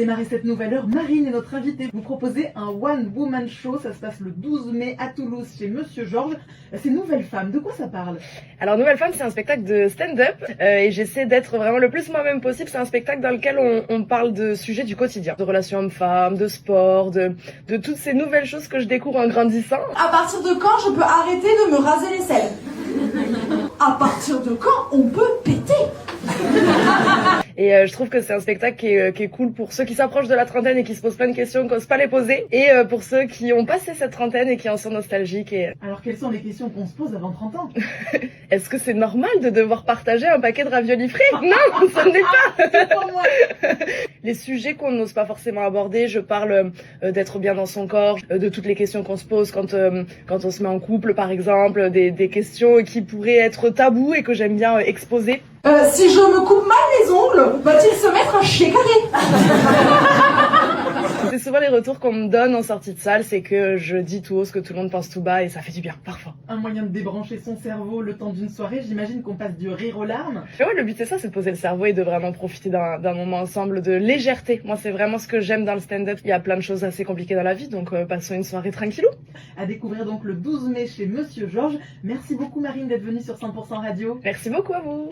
démarrer cette nouvelle heure, Marine est notre invitée. Vous proposez un One Woman Show, ça se passe le 12 mai à Toulouse chez Monsieur Georges. C'est Nouvelle Femme, de quoi ça parle? Alors Nouvelle Femme, c'est un spectacle de stand-up et j'essaie d'être vraiment le plus moi-même possible. C'est un spectacle dans lequel on parle de sujets du quotidien, de relations hommes-femmes, de sport, de toutes ces nouvelles choses que je découvre en grandissant. À partir de quand je peux arrêter de me raser les selles? À partir de quand on peut péter? Et je trouve que c'est un spectacle qui est cool pour ceux qui s'approchent de la trentaine et qui se posent plein de questions, qui n'osent pas les poser, et pour ceux qui ont passé cette trentaine et qui en sont nostalgiques. Alors quelles sont les questions qu'on se pose avant 30 ans? Est-ce que c'est normal de devoir partager un paquet de raviolis frais? Non, ça ne l'est pas. Les sujets qu'on n'ose pas forcément aborder, je parle d'être bien dans son corps, de toutes les questions qu'on se pose quand on se met en couple par exemple, des questions qui pourraient être tabous et que j'aime bien exposer. Si je me coupe mal les ongles, va-t-il se mettre un chier carré? C'est souvent les retours qu'on me donne en sortie de salle, c'est que je dis tout haut ce que tout le monde pense tout bas et ça fait du bien, parfois. Un moyen de débrancher son cerveau le temps d'une soirée, j'imagine qu'on passe du rire aux larmes. Mais ouais, le but c'est ça, c'est de poser le cerveau et de vraiment profiter d'un moment ensemble de légèreté. Moi c'est vraiment ce que j'aime dans le stand-up. Il y a plein de choses assez compliquées dans la vie, donc passons une soirée tranquillou. À découvrir donc le 12 mai chez Monsieur Georges. Merci beaucoup Marine d'être venue sur 100% Radio. Merci beaucoup à vous.